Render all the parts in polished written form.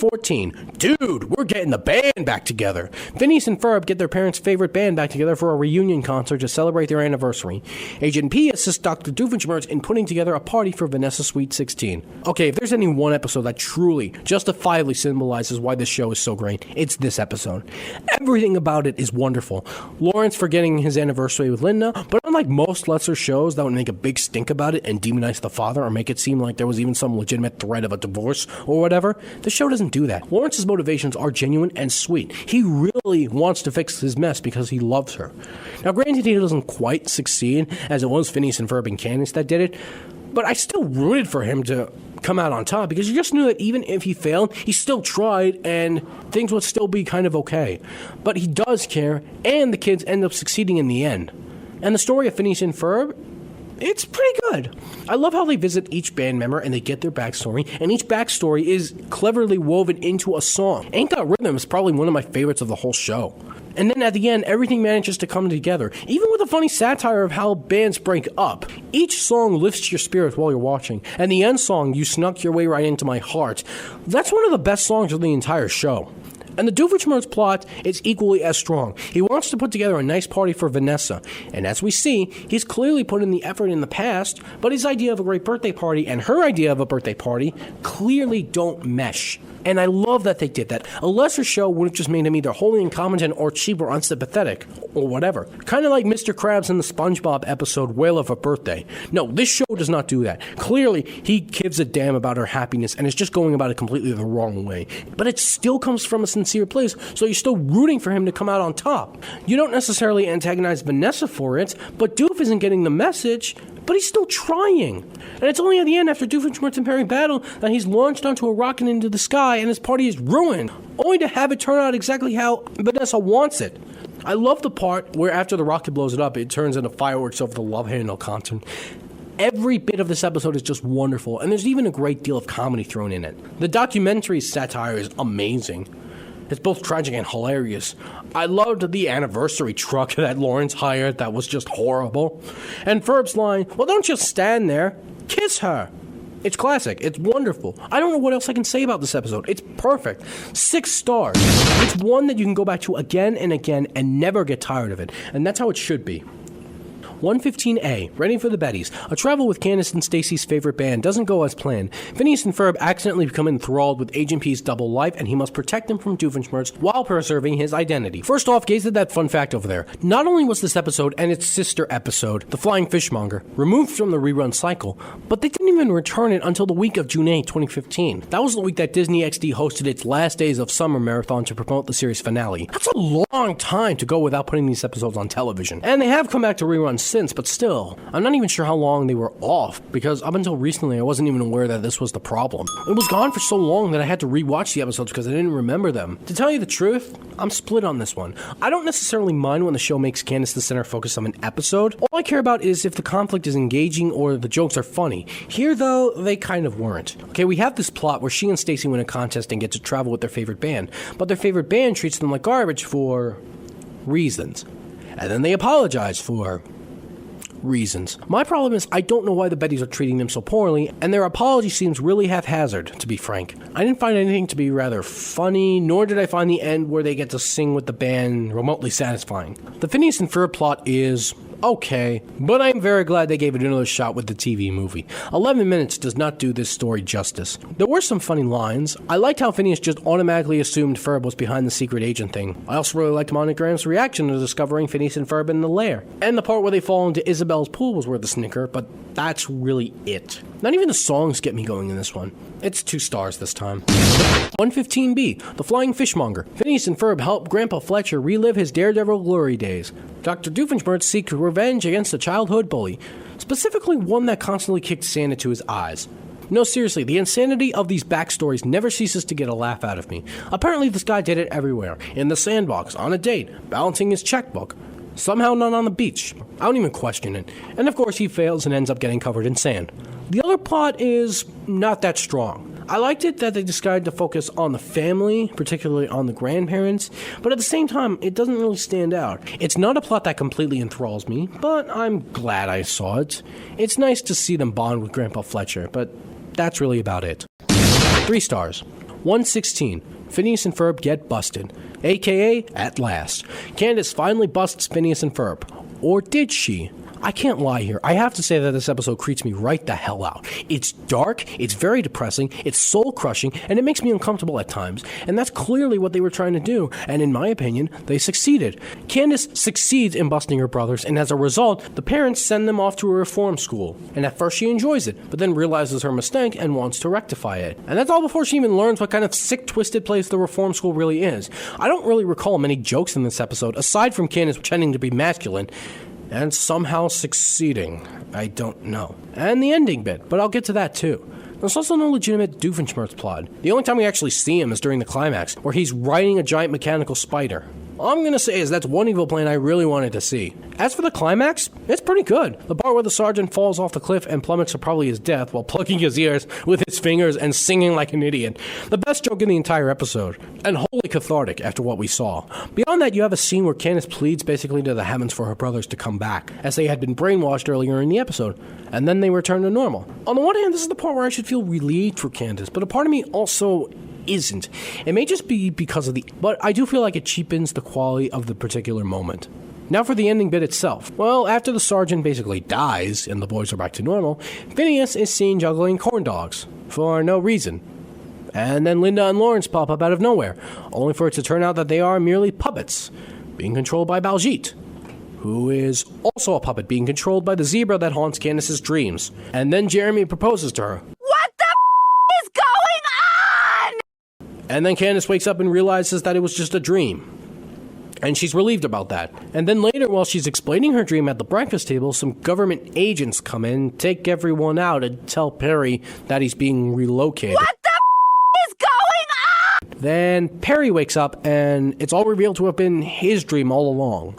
14. Dude, we're getting the band back together. Phineas and Ferb get their parents' favorite band back together for a reunion concert to celebrate their anniversary. Agent P assists Dr. Doofenshmirtz in putting together a party for Vanessa's Sweet 16. Okay, if there's any one episode that truly, justifiably symbolizes why this show is so great, it's this episode. Everything about it is wonderful. Lawrence forgetting his anniversary with Linda, but unlike most lesser shows that would make a big stink about it and demonize the father or make it seem like there was even some legitimate threat of a divorce or whatever, the show doesn't do that. Lawrence's motivations are genuine and sweet. He really wants to fix his mess because he loves her. Now, granted, he doesn't quite succeed, as it was Phineas and Ferb and Candace that did it, but I still rooted for him to come out on top because you just knew that even if he failed, he still tried and things would still be kind of okay. But he does care, and the kids end up succeeding in the end. And the story of Phineas and Ferb, it's pretty good. I love how they visit each band member and they get their backstory, and each backstory is cleverly woven into a song. Ain't Got Rhythm is probably one of my favorites of the whole show. And then at the end, everything manages to come together, even with a funny satire of how bands break up. Each song lifts your spirit while you're watching, and the end song, You Snuck Your Way Right Into My Heart, that's one of the best songs of the entire show. And the Doofenshmirtz plot is equally as strong. He wants to put together a nice party for Vanessa, and as we see, he's clearly put in the effort in the past, but his idea of a great birthday party and her idea of a birthday party clearly don't mesh. And I love that they did that. A lesser show would have just made him either wholly incompetent or cheap or unsympathetic, or whatever. Kind of like Mr. Krabs in the SpongeBob episode Whale of a Birthday. No, this show does not do that. Clearly, he gives a damn about her happiness and is just going about it completely the wrong way. But it still comes from a sincere place, so you're still rooting for him to come out on top. You don't necessarily antagonize Vanessa for it, but Doof isn't getting the message, but he's still trying. And it's only at the end, after Doofenshmirtz and Perry battle, that he's launched onto a rocket into the sky and his party is ruined, only to have it turn out exactly how Vanessa wants it. I love the part where after the rocket blows it up, it turns into fireworks over the love handle concert. Every bit of this episode is just wonderful, and there's even a great deal of comedy thrown in it. The documentary satire is amazing. It's both tragic and hilarious. I loved the anniversary truck that Lawrence hired that was just horrible. And Ferb's line, well, don't just stand there, kiss her. It's classic. It's wonderful. I don't know what else I can say about this episode. It's perfect. 6 stars. It's one that you can go back to again and again and never get tired of it. And that's how it should be. 115A, Ready for the Betties. A travel with Candace and Stacy's favorite band doesn't go as planned. Phineas and Ferb accidentally become enthralled with Agent P's double life, and he must protect him from Doofenshmirtz while preserving his identity. First off, gaze at that fun fact over there. Not only was this episode and its sister episode, The Flying Fishmonger, removed from the rerun cycle, but they didn't even return it until the week of June 8, 2015. That was the week that Disney XD hosted its last days of summer marathon to promote the series finale. That's a long time to go without putting these episodes on television. And they have come back to reruns since, but still, I'm not even sure how long they were off, because up until recently I wasn't even aware that this was the problem. It was gone for so long that I had to rewatch the episodes because I didn't remember them. To tell you the truth, I'm split on this one. I don't necessarily mind when the show makes Candace the center focus of an episode. All I care about is if the conflict is engaging or the jokes are funny. Here, though, they kind of weren't. Okay, we have this plot where she and Stacy win a contest and get to travel with their favorite band, but their favorite band treats them like garbage for reasons. And then they apologize for reasons. My problem is I don't know why the Bettys are treating them so poorly, and their apology seems really haphazard, to be frank. I didn't find anything to be rather funny, nor did I find the end where they get to sing with the band remotely satisfying. The Phineas and Ferb plot is okay, but I'm very glad they gave it another shot with the TV movie. 11 minutes does not do this story justice. There were some funny lines. I liked how Phineas just automatically assumed Ferb was behind the secret agent thing. I also really liked Monogram's reaction to discovering Phineas and Ferb in the lair. And the part where they fall into Isabel's pool was worth a snicker, but that's really it. Not even the songs get me going in this one. It's 2 stars this time. 115B, The Flying Fishmonger. Phineas and Ferb help Grandpa Fletcher relive his daredevil glory days. Dr. Doofenshmirtz seeks revenge against a childhood bully, specifically one that constantly kicked sand into his eyes. No, seriously, the insanity of these backstories never ceases to get a laugh out of me. Apparently this guy did it everywhere. In the sandbox, on a date, balancing his checkbook. Somehow not on the beach. I don't even question it. And of course he fails and ends up getting covered in sand. The other plot is not that strong. I liked it that they decided to focus on the family, particularly on the grandparents, but at the same time, it doesn't really stand out. It's not a plot that completely enthralls me, but I'm glad I saw it. It's nice to see them bond with Grandpa Fletcher, but that's really about it. 3 stars. 116. Phineas and Ferb get busted, aka at last. Candace finally busts Phineas and Ferb. Or did she? I can't lie here. I have to say that this episode creeps me right the hell out. It's dark, it's very depressing, it's soul-crushing, and it makes me uncomfortable at times. And that's clearly what they were trying to do, and in my opinion, they succeeded. Candace succeeds in busting her brothers, and as a result, the parents send them off to a reform school. And at first she enjoys it, but then realizes her mistake and wants to rectify it. And that's all before she even learns what kind of sick, twisted place the reform school really is. I don't really recall many jokes in this episode, aside from Candace pretending to be masculine, and somehow succeeding. I don't know. And the ending bit, but I'll get to that too. There's also no legitimate Doofenshmirtz plot. The only time we actually see him is during the climax, where he's riding a giant mechanical spider. All I'm gonna say is that's one evil plan I really wanted to see. As for the climax, it's pretty good. The part where the sergeant falls off the cliff and plummets to probably his death while plugging his ears with his fingers and singing like an idiot. The best joke in the entire episode, and wholly cathartic after what we saw. Beyond that, you have a scene where Candace pleads basically to the heavens for her brothers to come back, as they had been brainwashed earlier in the episode, and then they return to normal. On the one hand, this is the part where I should feel relieved for Candace, but a part of me also isn't. It may just be because of but I do feel like it cheapens the quality of the particular moment. Now for the ending bit itself. Well, after the sergeant basically dies and the boys are back to normal, Phineas is seen juggling corn dogs for no reason. And then Linda and Lawrence pop up out of nowhere, only for it to turn out that they are merely puppets, being controlled by Baljeet, who is also a puppet being controlled by the zebra that haunts Candace's dreams. And then Jeremy proposes to her. What the is going on? And then Candace wakes up and realizes that it was just a dream. And she's relieved about that. And then later, while she's explaining her dream at the breakfast table, some government agents come in, take everyone out, and tell Perry that he's being relocated. What the is going on? Then Perry wakes up, and it's all revealed to have been his dream all along.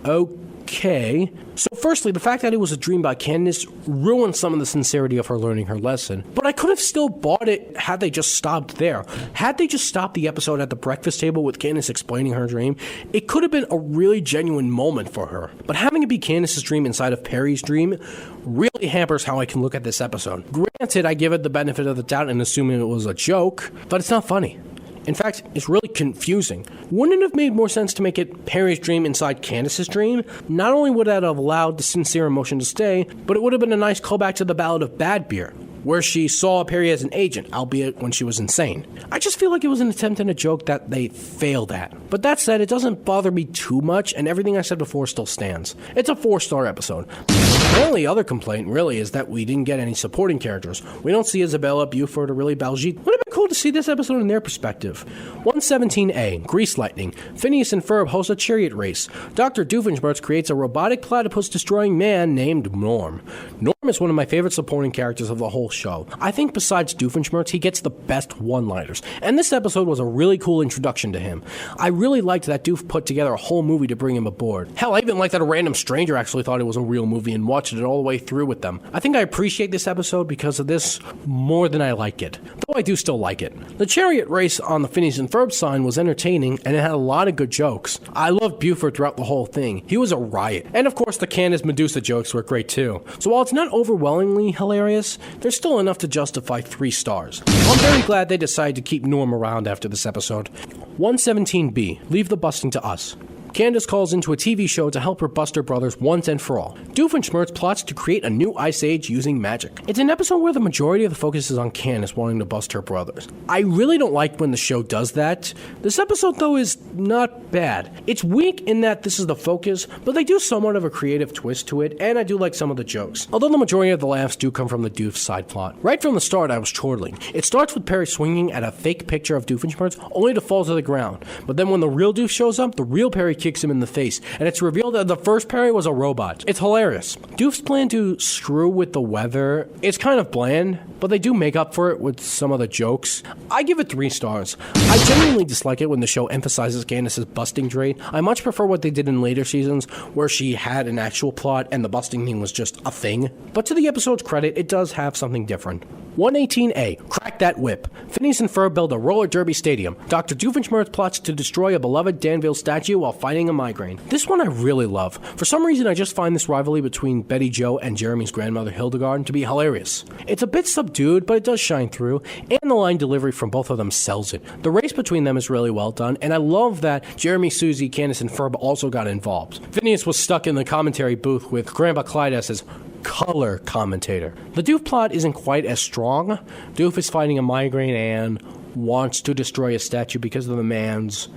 Okay. So firstly, the fact that it was a dream by Candace ruined some of the sincerity of her learning her lesson. But I could have still bought it had they just stopped there. Had they just stopped the episode at the breakfast table with Candace explaining her dream, it could have been a really genuine moment for her. But having it be Candace's dream inside of Perry's dream really hampers how I can look at this episode. Granted, I give it the benefit of the doubt and assuming it was a joke, but it's not funny. In fact, it's really confusing. Wouldn't it have made more sense to make it Perry's dream inside Candace's dream? Not only would that have allowed the sincere emotion to stay, but it would have been a nice callback to the Ballad of Bad Beer, where she saw Perry as an agent, albeit when she was insane. I just feel like it was an attempt at a joke that they failed at. But that said, it doesn't bother me too much, and everything I said before still stands. It's a 4-star episode. The only other complaint, really, is that we didn't get any supporting characters. We don't see Isabella, Buford, or really Baljeet. Would have been cool to see this episode in their perspective. 117A, Grease Lightning. Phineas and Ferb host a chariot race. Dr. Doofenshmirtz creates a robotic platypus-destroying man named Norm. Norm is one of my favorite supporting characters of the whole show. I think besides Doofenshmirtz, he gets the best one-liners. And this episode was a really cool introduction to him. I really liked that Doof put together a whole movie to bring him aboard. Hell, I even liked that a random stranger actually thought it was a real movie and watched it all the way through with them. I think I appreciate this episode because of this more than I like it. Though I do still like it. The chariot race on the Phineas and Ferb sign was entertaining and it had a lot of good jokes. I loved Buford throughout the whole thing. He was a riot. And of course the Candace Medusa jokes were great too. So while it's not overwhelmingly hilarious, there's still enough to justify 3 stars. I'm very glad they decided to keep Norm around after this episode. 117B, Leave the Busting to Us. Candace calls into a TV show to help her bust her brothers once and for all. Doofenshmirtz plots to create a new ice age using magic. It's an episode where the majority of the focus is on Candace wanting to bust her brothers. I really don't like when the show does that. This episode, though, is not bad. It's weak in that this is the focus, but they do somewhat of a creative twist to it, and I do like some of the jokes. Although the majority of the laughs do come from the Doof side plot. Right from the start, I was chortling. It starts with Perry swinging at a fake picture of Doofenshmirtz, only to fall to the ground. But then when the real Doof shows up, the real Perry kicks him in the face, and it's revealed that the first Perry was a robot. It's hilarious. Doof's plan to screw with the weather is kind of bland, but they do make up for it with some of the jokes. I give it 3 stars. I genuinely dislike it when the show emphasizes Candace's busting trait. I much prefer what they did in later seasons, where she had an actual plot and the busting thing was just a thing. But to the episode's credit, it does have something different. 118A, Crack that whip. Phineas and Ferb build a roller derby stadium. Dr. Doofenshmirtz plots to destroy a beloved Danville statue while fighting a migraine. This one I really love. For some reason, I just find this rivalry between Betty Jo and Jeremy's grandmother Hildegard to be hilarious. It's a bit subdued, but it does shine through, and the line delivery from both of them sells it. The race between them is really well done, and I love that Jeremy, Susie, Candace, and Ferb also got involved. Phineas was stuck in the commentary booth with Grandpa Clyde as his color commentator. The Doof plot isn't quite as strong. Doof is fighting a migraine and wants to destroy a statue because of the man's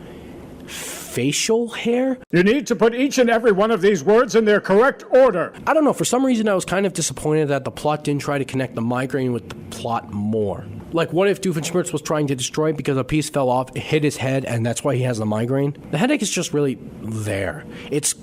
facial hair? You need to put each and every one of these words in their correct order. I don't know, for some reason I was kind of disappointed that the plot didn't try to connect the migraine with the plot more. Like, what if Doofenshmirtz was trying to destroy it because a piece fell off, it hit his head, and that's why he has the migraine? The headache is just really there. It's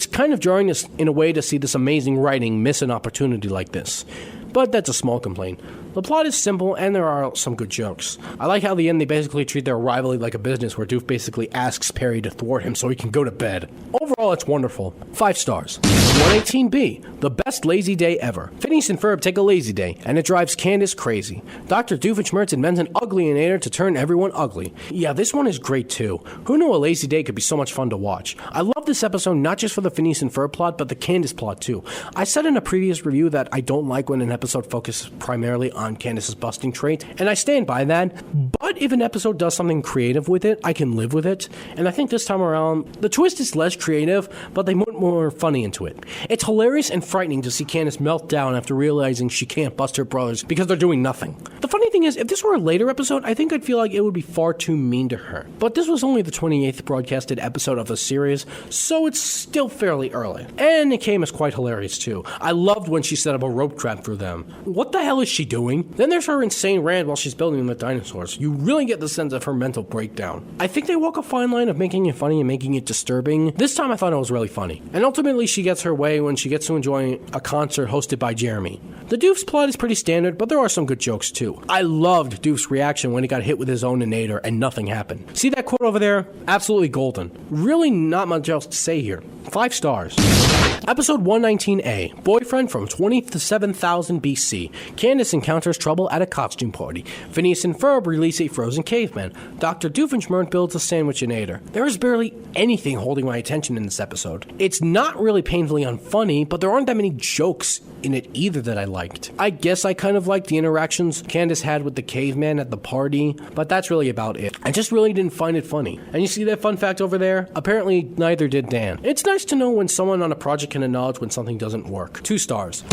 kind of jarring us in a way to see this amazing writing miss an opportunity like this. But that's a small complaint. The plot is simple, and there are some good jokes. I like how at the end they basically treat their rivalry like a business, where Doof basically asks Perry to thwart him so he can go to bed. Overall, it's wonderful. 5 stars. 118B, the best lazy day ever. Phineas and Ferb take a lazy day, and it drives Candace crazy. Dr. Doofenshmirtz invents an uglyator to turn everyone ugly. Yeah, this one is great too. Who knew a lazy day could be so much fun to watch? I love this episode not just for the Phineas and Ferb plot, but the Candace plot too. I said in a previous review that I don't like when an episode focuses primarily on Candace's busting trait, and I stand by that. But if an episode does something creative with it, I can live with it. And I think this time around, the twist is less creative, but they put more funny into it. It's hilarious and frightening to see Candace melt down after realizing she can't bust her brothers because they're doing nothing. The funny thing is, if this were a later episode, I think I'd feel like it would be far too mean to her. But this was only the 28th broadcasted episode of the series, so it's still fairly early. And it came as quite hilarious too. I loved when she set up a rope trap for them. What the hell is she doing? Then there's her insane rant while she's building the dinosaurs. You really get the sense of her mental breakdown. I think they walk a fine line of making it funny and making it disturbing. This time I thought it was really funny. And ultimately she gets her way when she gets to enjoy a concert hosted by Jeremy. The Doof's plot is pretty standard, but there are some good jokes too. I loved Doof's reaction when he got hit with his own inator and nothing happened. See that quote over there? Absolutely golden. Really not much else to say here. 5 stars. Episode 119A, Boyfriend from 27,000 BC. Candace encounters trouble at a costume party. Phineas and Ferb release a frozen caveman. Dr. Doofenshmirtz builds a sandwichinator. There is barely anything holding my attention in this episode. It's not really painfully unfunny, but there aren't that many jokes in it either that I liked. I guess I kind of liked the interactions Candace had with the caveman at the party, but that's really about it. I just really didn't find it funny. And you see that fun fact over there? Apparently neither did Dan. It's nice to know when someone on a project can acknowledge when something doesn't work. 2 stars.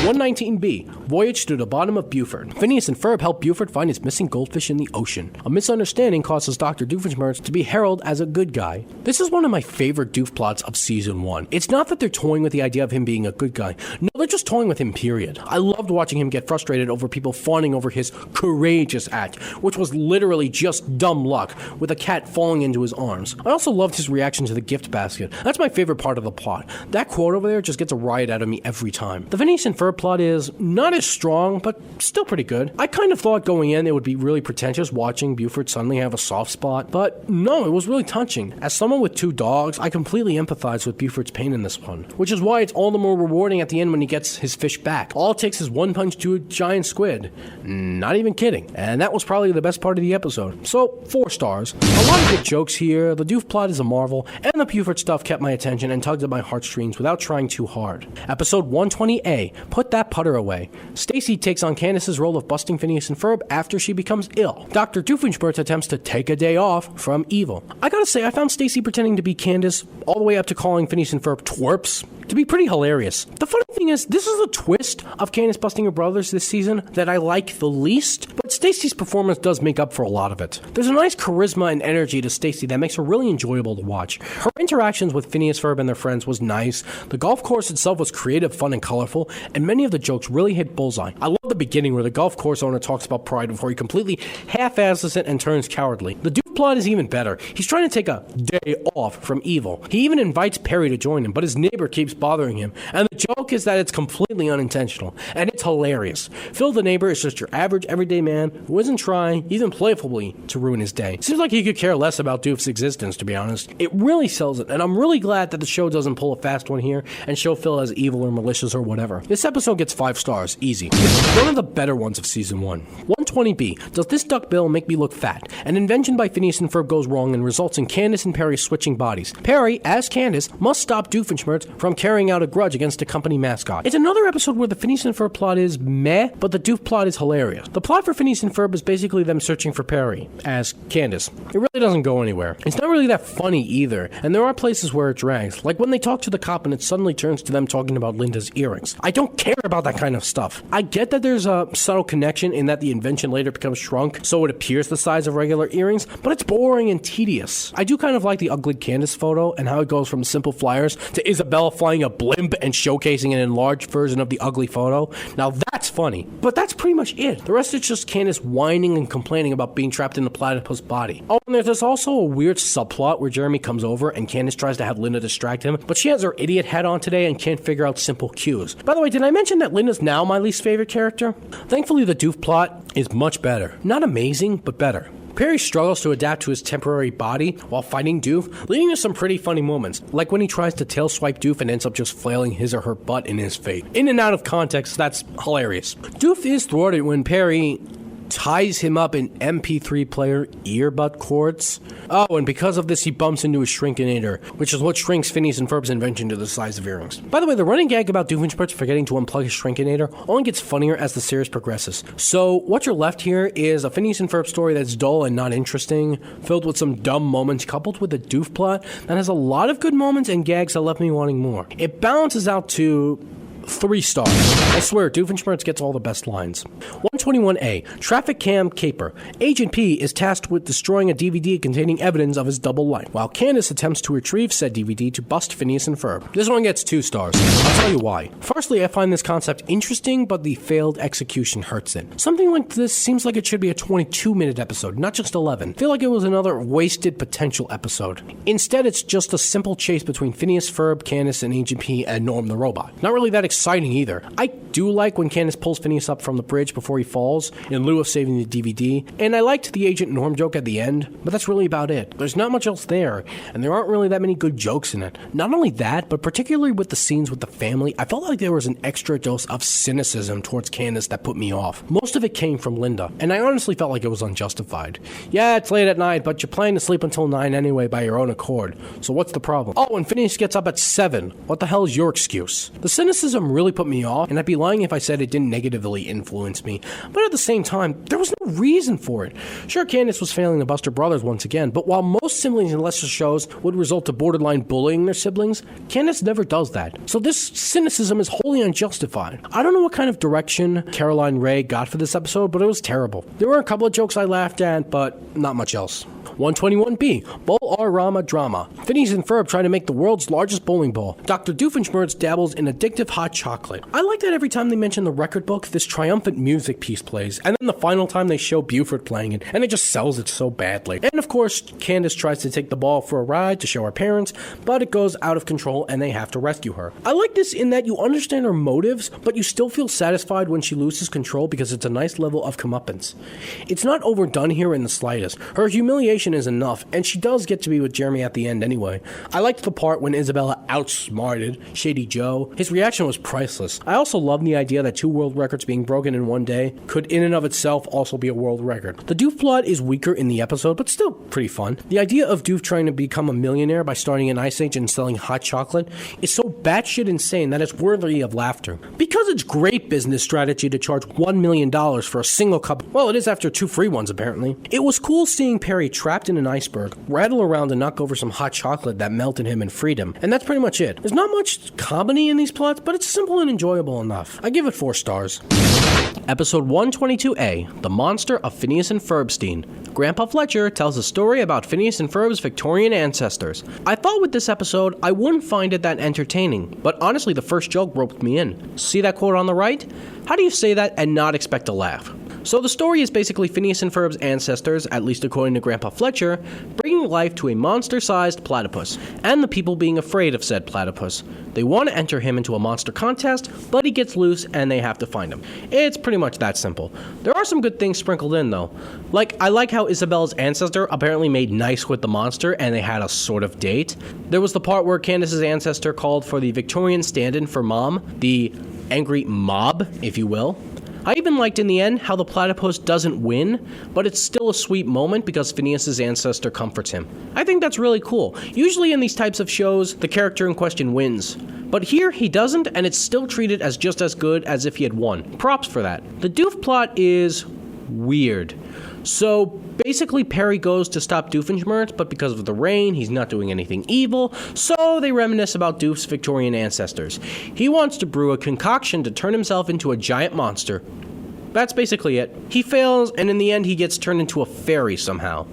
119B, Voyage to the bottom of Buford. Phineas and Ferb help Buford find his missing goldfish in the ocean. A misunderstanding causes Dr. Doofenshmirtz to be heralded as a good guy. This is one of my favorite Doof plots of season 1. It's not that they're toying with the idea of him being a good guy. No, they're just toying with him, period. I loved watching him get frustrated over people fawning over his courageous act, which was literally just dumb luck, with a cat falling into his arms. I also loved his reaction to the gift basket. That's my favorite part of the plot. That quote over there just gets a riot out of me every time. The Phineas and Ferb plot is not as strong, but still pretty good. I kind of thought going in it would be really pretentious watching Buford suddenly have a soft spot, but no, it was really touching. As someone with 2 dogs, I completely empathize with Buford's pain in this one, which is why it's all the more rewarding at the end when he gets his fish back. All it takes is one punch to a giant squid. Not even kidding. And that was probably the best part of the episode. So, 4 stars. A lot of good jokes here, the Doof plot is a marvel, and the Buford stuff kept my attention and tugged at my heartstrings without trying too hard. Episode 120A, Put That Putter Away. Stacy takes on Candace's role of busting Phineas and Ferb after she becomes ill. Dr. Doofenshmirtz attempts to take a day off from evil. I gotta say, I found Stacy pretending to be Candace all the way up to calling Phineas and Ferb twerps to be pretty hilarious. The funny thing is, this is a twist of Candace busting her brothers this season that I like the least, but Stacy's performance does make up for a lot of it. There's a nice charisma and energy to Stacy that makes her really enjoyable to watch. Her interactions with Phineas, Ferb, and their friends was nice. The golf course itself was creative, fun, and colorful, and many of the jokes really hit bullseye. I love the beginning where the golf course owner talks about pride before he completely half-asses it and turns cowardly. The Duke plot is even better. He's trying to take a day off from evil. He even invites Perry to join him, but his neighbor keeps bothering him, and the joke is that it's completely unintentional, and it's hilarious. Phil the neighbor is just your average everyday man who isn't trying, even playfully, to ruin his day. Seems like he could care less about Doof's existence, to be honest. It really sells it, and I'm really glad that the show doesn't pull a fast one here and show Phil as evil or malicious or whatever. This episode gets 5 stars, easy. It's one of the better ones of season 1. 120B. Does this Duckbill make me look fat? An invention by Phineas and Ferb goes wrong and results in Candace and Perry switching bodies. Perry, as Candace, must stop Doofenshmirtz from carrying out a grudge against a company mascot. It's another episode where the Phineas and Ferb plot is meh, but the Doof plot is hilarious. The plot for Phineas and Ferb is basically them searching for Perry, as Candace. It really doesn't go anywhere. It's not really that funny either, and there are places where it drags, like when they talk to the cop and it suddenly turns to them talking about Linda's earrings. I don't care about that kind of stuff. I get that there's a subtle connection in that the invention later becomes shrunk, so it appears the size of regular earrings, but it's boring and tedious. I do kind of like the ugly Candace photo and how it goes from simple flyers to Isabella flying a blimp and showcasing an enlarged version of the ugly photo. Now that's funny, but that's pretty much it. The rest is just Candace whining and complaining about being trapped in the platypus body. Oh, and there's also a weird subplot where Jeremy comes over and Candace tries to have Linda distract him, but she has her idiot head on today and can't figure out simple cues. By the way, did I mention that Linda's now my least favorite character? Thankfully, the Doof plot is much better. Not amazing, but better. Perry struggles to adapt to his temporary body while fighting Doof, leading to some pretty funny moments, like when he tries to tail swipe Doof and ends up just flailing his or her butt in his face. In and out of context, that's hilarious. Doof is thwarted when Perry ties him up in MP3 player earbud cords. Oh, and because of this, he bumps into his Shrinkinator, which is what shrinks Phineas and Ferb's invention to the size of earrings. By the way, the running gag about Doofenshmirtz forgetting to unplug his Shrinkinator only gets funnier as the series progresses. So what you're left here is a Phineas and Ferb story that's dull and not interesting, filled with some dumb moments, coupled with a Doof plot that has a lot of good moments and gags that left me wanting more. It balances out to 3 stars. I swear, Doofenshmirtz gets all the best lines. 121A, Traffic Cam Caper. Agent P is tasked with destroying a DVD containing evidence of his double life, while Candace attempts to retrieve said DVD to bust Phineas and Ferb. This one gets 2 stars. I'll tell you why. Firstly, I find this concept interesting, but the failed execution hurts it. Something like this seems like it should be a 22-minute episode, not just 11. I feel like it was another wasted potential episode. Instead, it's just a simple chase between Phineas, Ferb, Candace, and Agent P and Norm the Robot. Not really that exciting either. I do like when Candace pulls Phineas up from the bridge before he falls, in lieu of saving the DVD, and I liked the Agent Norm joke at the end, but that's really about it. There's not much else there, and there aren't really that many good jokes in it. Not only that, but particularly with the scenes with the family, I felt like there was an extra dose of cynicism towards Candace that put me off. Most of it came from Linda, and I honestly felt like it was unjustified. Yeah, it's late at night, but you're planning to sleep until 9 anyway by your own accord, so what's the problem? Oh, and Phineas gets up at 7. What the hell is your excuse? The cynicism really put me off, and I'd be lying if I said it didn't negatively influence me, but at the same time, there was no reason for it. Sure, Candace was failing the Buster Brothers once again, but while most siblings in lesser shows would result to borderline bullying their siblings, Candace never does that. So this cynicism is wholly unjustified. I don't know what kind of direction Caroline Ray got for this episode, but it was terrible. There were a couple of jokes I laughed at, but not much else. 121B, Bowl-R-Rama Drama. Phineas and Ferb try to make the world's largest bowling ball. Dr. Doofenshmirtz dabbles in addictive hot chocolate. I like that every time they mention the record book, this triumphant music piece plays, and then the final time they show Buford playing it, and it just sells it so badly. And of course, Candace tries to take the ball for a ride to show her parents, but it goes out of control and they have to rescue her. I like this in that you understand her motives, but you still feel satisfied when she loses control because it's a nice level of comeuppance. It's not overdone here in the slightest. Her humiliation is enough, and she does get to be with Jeremy at the end anyway. I liked the part when Isabella outsmarted Shady Joe. His reaction was priceless. I also love the idea that 2 world records being broken in one day could in and of itself also be a world record. The Doof plot is weaker in the episode, but still pretty fun. The idea of Doof trying to become a millionaire by starting an Ice Age and selling hot chocolate is so batshit insane that it's worthy of laughter. Because it's great business strategy to charge $1 million for a single cup, well, it is after 2 free ones apparently. It was cool seeing Perry trapped in an iceberg, rattle around and knock over some hot chocolate that melted him and freed him, and that's pretty much it. There's not much comedy in these plots, but it's simple and enjoyable enough. I give it 4 stars. Episode 122A, The Monster of Phineas-and-Ferbstein. Grandpa Fletcher tells a story about Phineas and Ferb's Victorian ancestors. I thought with this episode I wouldn't find it that entertaining, but honestly the first joke roped me in. See that quote on the right? How do you say that and not expect a laugh? So the story is basically Phineas and Ferb's ancestors, at least according to Grandpa Fletcher, bringing life to a monster-sized platypus, and the people being afraid of said platypus. They want to enter him into a monster contest, but he gets loose and they have to find him. It's pretty much that simple. There are some good things sprinkled in though. I like how Isabella's ancestor apparently made nice with the monster and they had a sort of date. There was the part where Candace's ancestor called for the Victorian stand-in for Mom, the angry mob, if you will. I even liked in the end how the platypus doesn't win, but it's still a sweet moment because Phineas's ancestor comforts him. I think that's really cool. Usually in these types of shows, the character in question wins. But here, he doesn't, and it's still treated as just as good as if he had won. Props for that. The Doof plot is weird. So basically Perry goes to stop Doofenshmirtz, but because of the rain, he's not doing anything evil, so they reminisce about Doof's Victorian ancestors. He wants to brew a concoction to turn himself into a giant monster. That's basically it. He fails, and in the end he gets turned into a fairy somehow,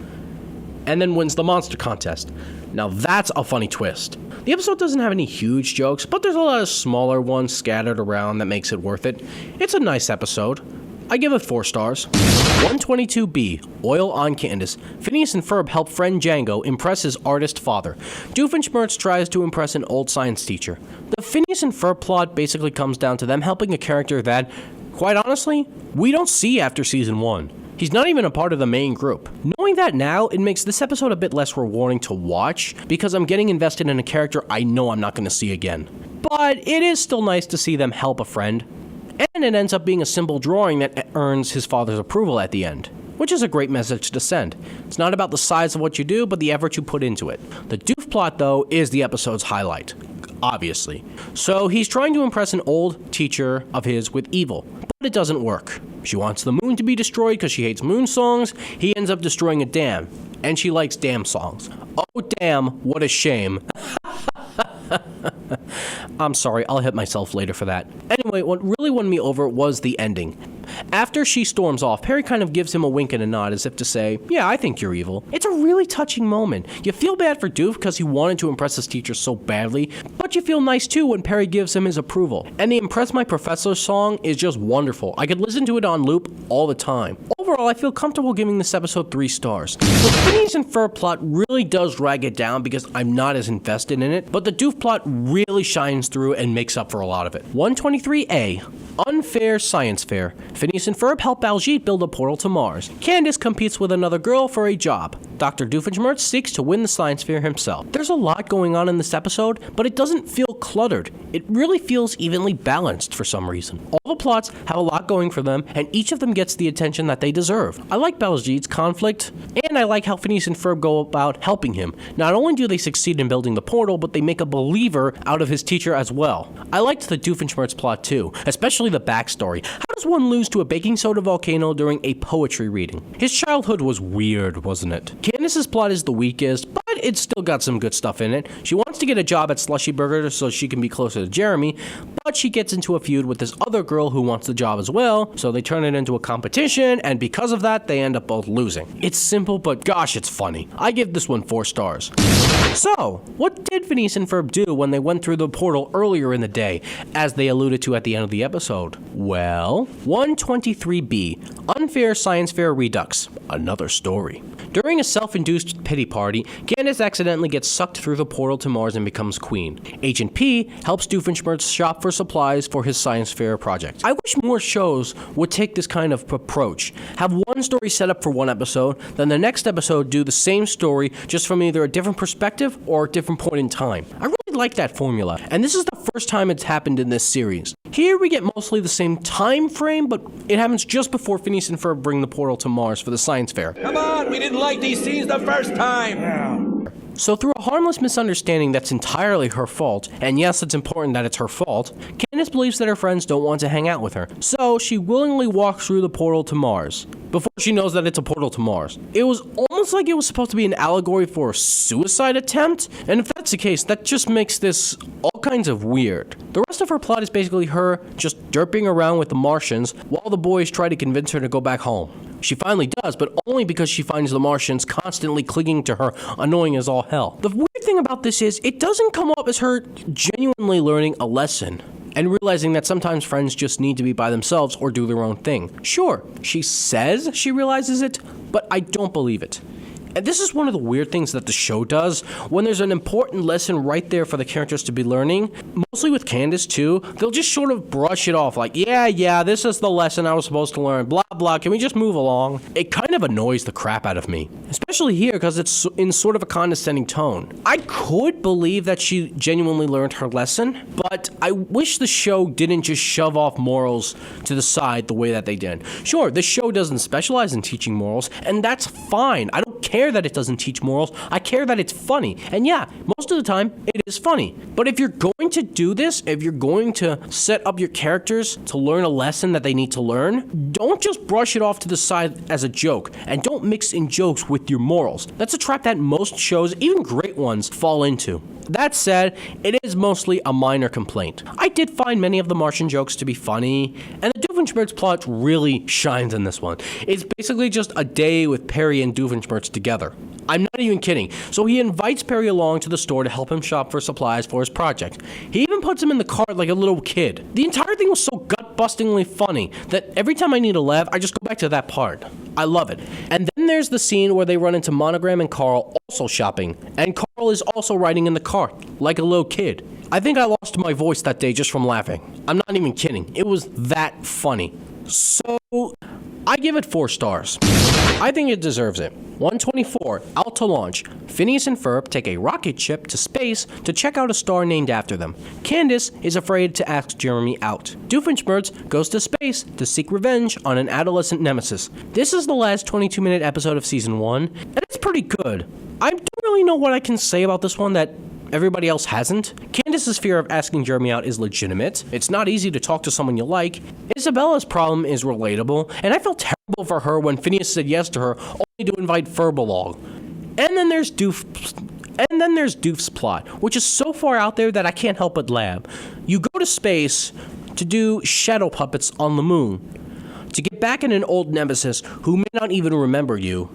and then wins the monster contest. Now that's a funny twist. The episode doesn't have any huge jokes, but there's a lot of smaller ones scattered around that makes it worth it. It's a nice episode. I give it 4 stars. 122B, Oil on Candace. Phineas and Ferb help friend Django impress his artist father. Doofenshmirtz tries to impress an old science teacher. The Phineas and Ferb plot basically comes down to them helping a character that, quite honestly, we don't see after season 1. He's not even a part of the main group. Knowing that now, it makes this episode a bit less rewarding to watch because I'm getting invested in a character I know I'm not going to see again. But it is still nice to see them help a friend. And it ends up being a simple drawing that earns his father's approval at the end, which is a great message to send. It's not about the size of what you do, but the effort you put into it. The Doof plot, though, is the episode's highlight, obviously. So he's trying to impress an old teacher of his with evil, but it doesn't work. She wants the moon to be destroyed because she hates moon songs. He ends up destroying a dam, and she likes dam songs. Oh damn, what a shame. I'm sorry, I'll hit myself later for that. Anyway, what really won me over was the ending. After she storms off, Perry kind of gives him a wink and a nod as if to say, yeah, I think you're evil. It's a really touching moment. You feel bad for Doof because he wanted to impress his teacher so badly, but you feel nice too when Perry gives him his approval. And the Impress My Professor song is just wonderful. I could listen to it on loop all the time. Overall, I feel comfortable giving this episode 3 stars. The Phineas and Ferb plot really does drag it down because I'm not as invested in it, but the Doof plot really shines through and makes up for a lot of it. 123A, Unfair Science Fair. Phineas and Ferb help Baljeet build a portal to Mars. Candace competes with another girl for a job. Dr. Doofenshmirtz seeks to win the science fair himself. There's a lot going on in this episode, but it doesn't feel cluttered. It really feels evenly balanced for some reason. All the plots have a lot going for them, and each of them gets the attention that they deserve. I like Baljeet's conflict, and I like how Phineas and Ferb go about helping him. Not only do they succeed in building the portal, but they make a believer out of his teacher as well. I liked the Doofenshmirtz plot too, especially the backstory. How does one lose to a baking soda volcano during a poetry reading? His childhood was weird, wasn't it? Candace's plot is the weakest, but it's still got some good stuff in it. She wants to get a job at Slushy Burger so she can be closer to Jeremy, but she gets into a feud with this other girl who wants the job as well, so they turn it into a competition, and because of that, they end up both losing. It's simple, but gosh, it's funny. I give this one 4 stars. So, what did Phineas and Ferb do when they went through the portal earlier in the day, as they alluded to at the end of the episode? Well, 123B, Unfair Science Fair Redux, another story. During a self-induced pity party, Candace accidentally gets sucked through the portal to Mars and becomes queen. Agent P helps Doofenshmirtz shop for supplies for his science fair project. I wish more shows would take this kind of approach. Have one story set up for one episode, then the next episode do the same story just from either a different perspective or a different point in time. I really like that formula, and this is the first time it's happened in this series. Here we get mostly the same time frame, but it happens just before Phineas and Ferb bring the portal to Mars for the science fair. Come on, we didn't like these scenes the first time. So through a harmless misunderstanding that's entirely her fault, and yes, it's important that it's her fault, Candace believes that her friends don't want to hang out with her. So she willingly walks through the portal to Mars, before she knows that it's a portal to Mars. It was almost like it was supposed to be an allegory for a suicide attempt, and if that's the case, that just makes this all kinds of weird. The rest of her plot is basically her just derping around with the Martians while the boys try to convince her to go back home. She finally does, but only because she finds the Martians constantly clinging to her, annoying as all hell. The weird thing about this is, it doesn't come up as her genuinely learning a lesson and realizing that sometimes friends just need to be by themselves or do their own thing. Sure, she says she realizes it, but I don't believe it. And this is one of the weird things that the show does, when there's an important lesson right there for the characters to be learning. Mostly with Candace too, they'll just sort of brush it off like, yeah, this is the lesson I was supposed to learn, blah, blah, can we just move along? It kind of annoys the crap out of me, especially here because it's in sort of a condescending tone. I could believe that she genuinely learned her lesson, but I wish the show didn't just shove off morals to the side the way that they did. Sure, the show doesn't specialize in teaching morals, and that's fine. I don't care that it doesn't teach morals. I care that it's funny. And yeah, most of the time, it is funny. But if you're going to do this, if you're going to set up your characters to learn a lesson that they need to learn, don't just brush it off to the side as a joke, and don't mix in jokes with your morals. That's a trap that most shows, even great ones, fall into. That said, it is mostly a minor complaint. I did find many of the Martian jokes to be funny, and the Doofenshmirtz plot really shines in this one. It's basically just a day with Perry and Doofenshmirtz together. I'm not even kidding. So he invites Perry along to the store to help him shop for supplies for his project. He even puts him in the cart like a little kid. The entire thing was so gut-bustingly funny that every time I need a laugh, I just go back to that part. I love it. And then there's the scene where they run into Monogram and Carl also shopping, and Carl is also riding in the cart like a little kid. I think I lost my voice that day just from laughing. I'm not even kidding. It was that funny. So, I give it 4 stars. I think it deserves it. 124, out to launch. Phineas and Ferb take a rocket ship to space to check out a star named after them. Candace is afraid to ask Jeremy out. Doofenshmirtz goes to space to seek revenge on an adolescent nemesis. This is the last 22-minute episode of Season 1, and it's pretty good. I don't really know what I can say about this one that everybody else hasn't. Candace's fear of asking Jeremy out is legitimate. It's not easy to talk to someone you like. Isabella's problem is relatable, and I felt terrible for her when Phineas said yes to her only to invite Ferb along. And then there's Doof's plot, which is so far out there that I can't help but laugh. You go to space to do shadow puppets on the moon, to get back at an old nemesis who may not even remember you.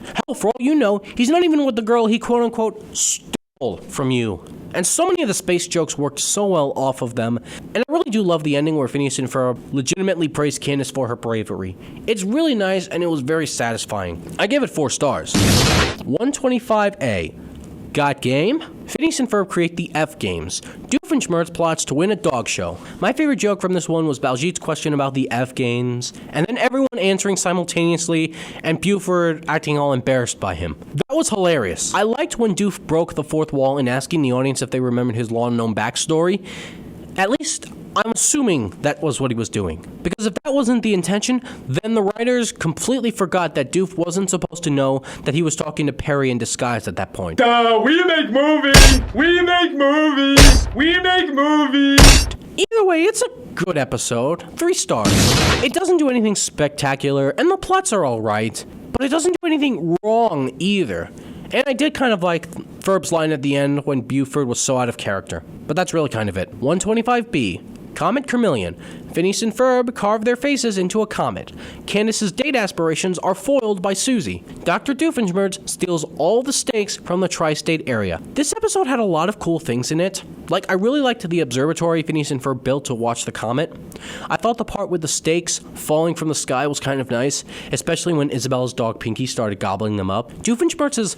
Hell, for all you know, he's not even with the girl he quote-unquote stole from you. And so many of the space jokes worked so well off of them, and I really do love the ending where Phineas and Ferb legitimately praise Candace for her bravery. It's really nice, and it was very satisfying. I give it 4 stars. 125A. Got game? Phineas and Ferb create the F games. Doofenshmirtz plots to win a dog show. My favorite joke from this one was Baljeet's question about the F games, and then everyone answering simultaneously, and Buford acting all embarrassed by him. That was hilarious. I liked when Doof broke the fourth wall in asking the audience if they remembered his long-known backstory. At least, I'm assuming that was what he was doing. Because if that wasn't the intention, then the writers completely forgot that Doof wasn't supposed to know that he was talking to Perry in disguise at that point. We make movies! We make movies! We make movies! Either way, it's a good episode. 3 stars. It doesn't do anything spectacular, and the plots are alright, but it doesn't do anything wrong either. And I did kind of like Ferb's line at the end when Buford was so out of character. But that's really kind of it. 125B. Comet Kermillian. Phineas and Ferb carve their faces into a comet. Candace's date aspirations are foiled by Susie. Dr. Doofenshmirtz steals all the steaks from the tri-state area. This episode had a lot of cool things in it. Like, I really liked the observatory Phineas and Ferb built to watch the comet. I thought the part with the steaks falling from the sky was kind of nice, especially when Isabella's dog Pinky started gobbling them up. Doofenshmirtz's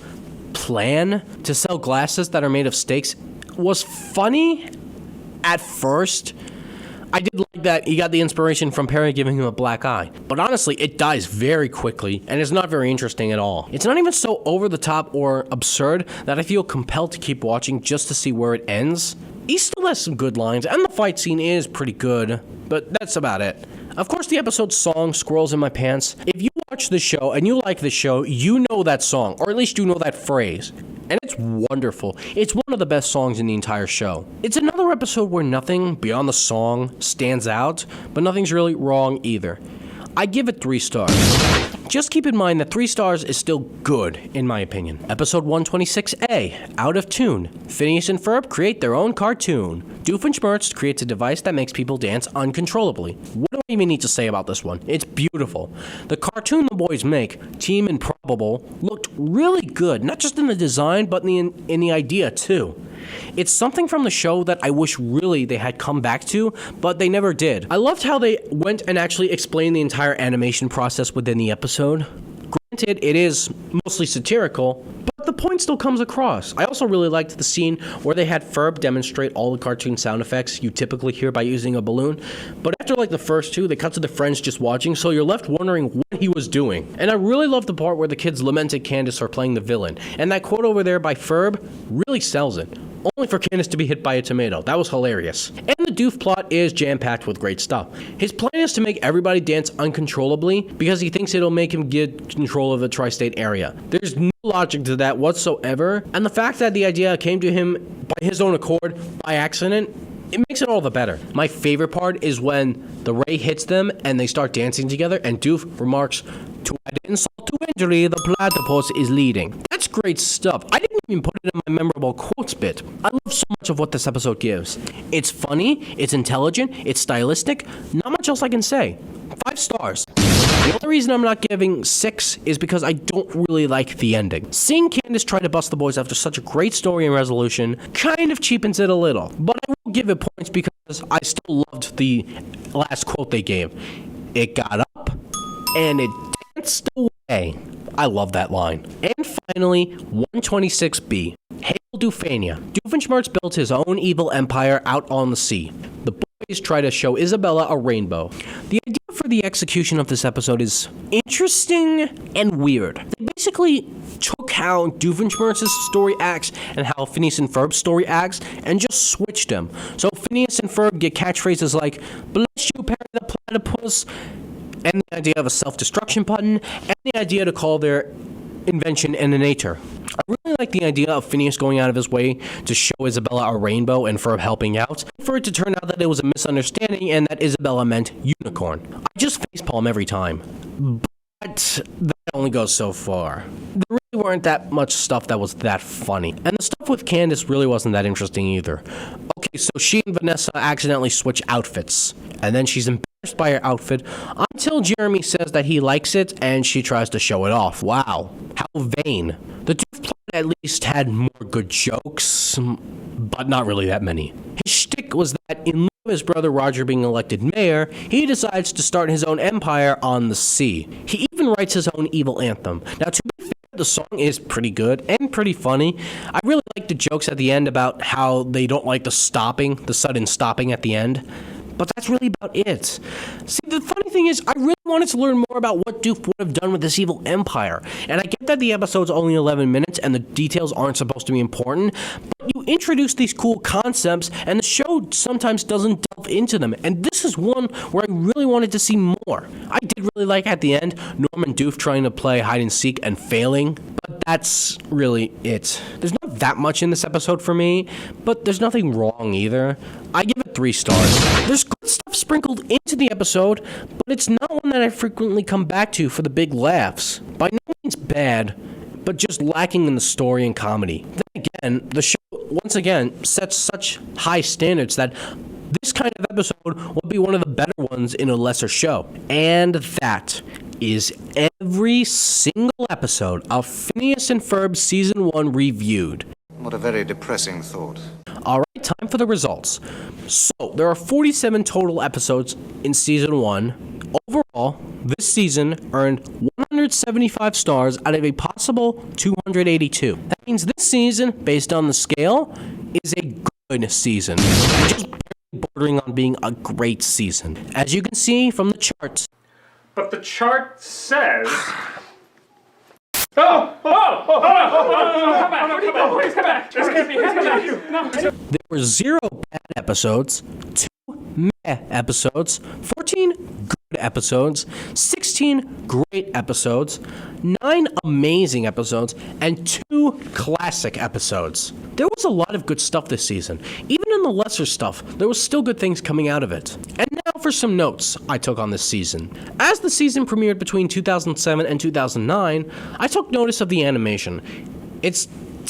plan to sell glasses that are made of steaks was funny at first. I did like that he got the inspiration from Perry giving him a black eye. But honestly, it dies very quickly, and it's not very interesting at all. It's not even so over-the-top or absurd that I feel compelled to keep watching just to see where it ends. He still has some good lines, and the fight scene is pretty good, but that's about it. Of course, the episode's song, Squirrels in My Pants. If you watch the show and you like the show, you know that song, or at least you know that phrase. And it's wonderful. It's one of the best songs in the entire show. It's another episode where nothing beyond the song stands out, but nothing's really wrong either. I give it 3 stars. Just keep in mind that 3 stars is still good, in my opinion. Episode 126A, Out of Toon. Phineas and Ferb create their own cartoon. Doofenshmirtz creates a device that makes people dance uncontrollably. What do I even need to say about this one? It's beautiful. The cartoon the boys make, Team Improbable, looked really good, not just in the design, but in the idea too. It's something from the show that I wish really they had come back to, but they never did. I loved how they went and actually explained the entire animation process within the episode. Granted, it is mostly satirical, but the point still comes across. I also really liked the scene where they had Ferb demonstrate all the cartoon sound effects you typically hear by using a balloon, but after like the first two, they cut to the friends just watching, so you're left wondering what he was doing. And I really love the part where the kids lamented Candace for playing the villain, and that quote over there by Ferb really sells it. Only for Candace to be hit by a tomato. That was hilarious. And the Doof plot is jam-packed with great stuff. His plan is to make everybody dance uncontrollably because he thinks it'll make him get control of the tri-state area. There's no logic to that whatsoever, and the fact that the idea came to him by his own accord, by accident, it makes it all the better. My favorite part is when the ray hits them and they start dancing together and Doof remarks, "To add insult to injury, the platypus is leading." That's great stuff. I didn't even put it in my memorable quotes bit. I love so much of what this episode gives. It's funny, it's intelligent, it's stylistic, not much else I can say. 5 stars. The only reason I'm not giving 6 is because I don't really like the ending. Seeing Candace try to bust the boys after such a great story and resolution kind of cheapens it a little, but I will give it points because I still loved the last quote they gave. "It got up and it danced away." I love that line. And finally, 126B. Hail Doofania. Doofenshmirtz built his own evil empire out on the sea. The boys try to show Isabella a rainbow. The idea for the execution of this episode is interesting and weird. They basically took how Doofenshmirtz's story acts and how Phineas and Ferb's story acts and just switched them. So Phineas and Ferb get catchphrases like, "Bless you, Perry the Platypus," and the idea of a self-destruction button, and the idea to call their invention an innator. I really like the idea of Phineas going out of his way to show Isabella a rainbow and Ferb helping out, for it to turn out that it was a misunderstanding and that Isabella meant unicorn. I just facepalm every time. But that only goes so far. There really weren't that much stuff that was that funny. And the stuff with Candace really wasn't that interesting either. Okay, so she and Vanessa accidentally switch outfits, and then she's embarrassed by her outfit until Jeremy says that he likes it and she tries to show it off. Wow, how vain. The Doof plot at least had more good jokes, but not really that many. His shtick was that in lieu of his brother Roger being elected mayor, he decides to start his own empire on the sea. He even writes his own evil anthem. Now, to be fair, the song is pretty good and pretty funny. I really like the jokes at the end about how they don't like the sudden stopping at the end. But that's really about it. See, the funny thing is, I really wanted to learn more about what Doof would have done with this evil empire. And I get that the episode's only 11 minutes and the details aren't supposed to be important, but you introduce these cool concepts and the show sometimes doesn't delve into them. And this is one where I really wanted to see more. I did really like at the end, Norman Doof trying to play hide and seek and failing, but that's really it. There's not that much in this episode for me, but there's nothing wrong either. I give it 3 stars. There's good stuff sprinkled into the episode, but it's not one that I frequently come back to for the big laughs. By no means bad, but just lacking in the story and comedy. Then again, the show once again sets such high standards that this kind of episode will be one of the better ones in a lesser show. And that is every single episode of Phineas and Ferb Season 1 reviewed. What a very depressing thought. Alright, time for the results. So, there are 47 total episodes in Season 1. Overall, this season earned 175 stars out of a possible 282. That means this season, based on the scale, is a good season. Just bordering on being a great season. As you can see from the charts. But the chart says... Come back! This can't be happening! There were 0 bad episodes, 2 meh episodes, 14 good episodes, 16 great episodes, 9 amazing episodes, and 2 classic episodes. There was a lot of good stuff this season. Even in the lesser stuff, there was still good things coming out of it. And now for some notes I took on this season. As the season premiered between 2007 and 2009, I took notice of the animation. It's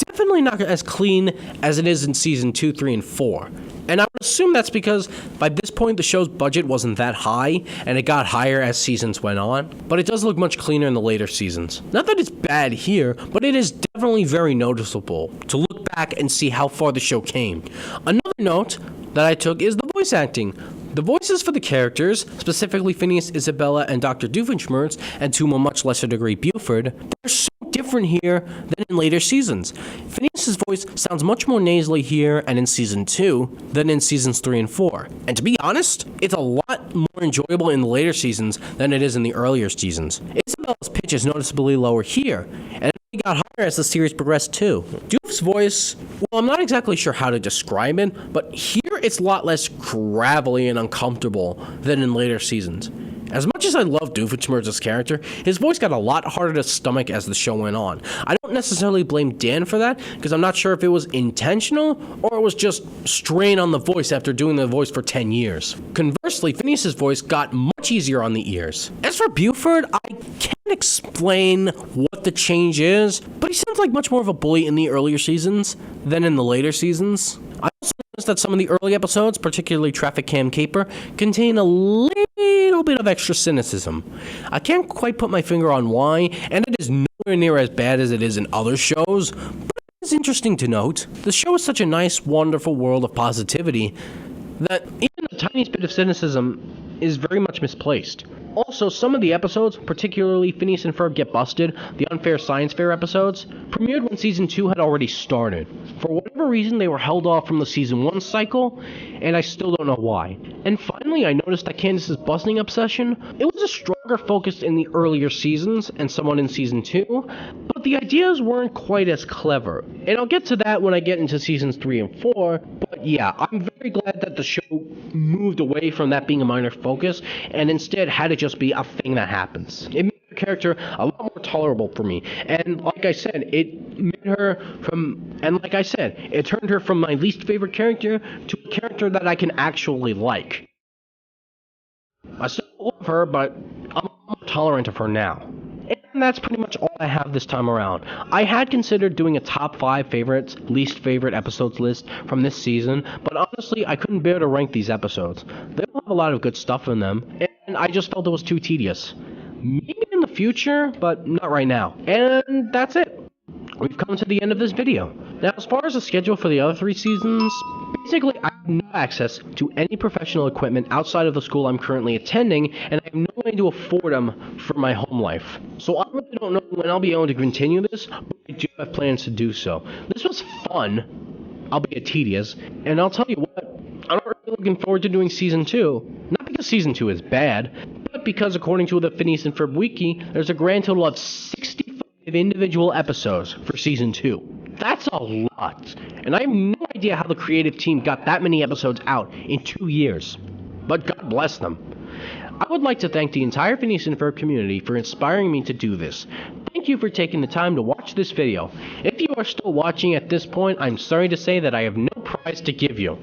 definitely not as clean as it is in season 2, 3, and 4. And I would assume that's because by this point the show's budget wasn't that high, and it got higher as seasons went on, but it does look much cleaner in the later seasons. Not that it's bad here, but it is definitely very noticeable to look back and see how far the show came. Another note that I took is the voice acting. The voices for the characters, specifically Phineas, Isabella, and Dr. Doofenshmirtz, and to a much lesser degree Buford, they're so different here than in later seasons. Phineas's voice sounds much more nasally here and in Season 2 than in Seasons 3 and 4. And to be honest, it's a lot more enjoyable in the later seasons than it is in the earlier seasons. Isabella's pitch is noticeably lower here, and it only got higher as the series progressed too. Doof's voice, well, I'm not exactly sure how to describe it, but here it's a lot less gravelly and uncomfortable than in later seasons. As much as I love Doofenshmirtz's character, his voice got a lot harder to stomach as the show went on. I don't necessarily blame Dan for that, because I'm not sure if it was intentional or it was just strain on the voice after doing the voice for 10 years. Conversely, Phineas's voice got much easier on the ears. As for Buford, I can't explain what the change is, but he sounds like much more of a bully in the earlier seasons than in the later seasons. I also noticed that some of the early episodes, particularly Traffic Cam Caper, contain a little bit of extra cynicism. I can't quite put my finger on why, and it is nowhere near as bad as it is in other shows, but it's interesting to note. The show is such a nice, wonderful world of positivity that even the tiniest bit of cynicism is very much misplaced. Also, some of the episodes, particularly Phineas and Ferb Get Busted, the Unfair Science Fair episodes, premiered when Season 2 had already started. For whatever reason, they were held off from the Season 1 cycle, and I still don't know why. And finally, I noticed that Candace's busting obsession, it was a stronger focus in the earlier seasons, and somewhat in Season 2, but the ideas weren't quite as clever. And I'll get to that when I get into Seasons 3 and 4, but yeah, I'm very glad that the show moved away from that being a minor focus, and instead had it just be a thing that happens. It made the character a lot more tolerable for me, and like I said, it turned her from my least favorite character to a character that I can actually like. I still love her, but I'm more tolerant of her now. And that's pretty much all I have this time around. I had considered doing a top 5 favorites, least favorite episodes list from this season, but honestly, I couldn't bear to rank these episodes. They don't have a lot of good stuff in them, and I just felt it was too tedious. Maybe in the future, but not right now. And that's it. We've come to the end of this video. Now, as far as the schedule for the other 3 seasons, basically I have no access to any professional equipment outside of the school I'm currently attending, and I have no way to afford them for my home life. So I really don't know when I'll be able to continue this, but I do have plans to do so. This was fun, albeit tedious, and I'll tell you what, I'm really looking forward to doing Season 2. Not because Season 2 is bad, but because according to the Phineas and Ferb Wiki, there's a grand total of 65 individual episodes for Season 2. That's a lot, and I have no idea how the creative team got that many episodes out in 2 years. But God bless them. I would like to thank the entire Phineas and Ferb community for inspiring me to do this. Thank you for taking the time to watch this video. If you are still watching at this point, I'm sorry to say that I have no prize to give you.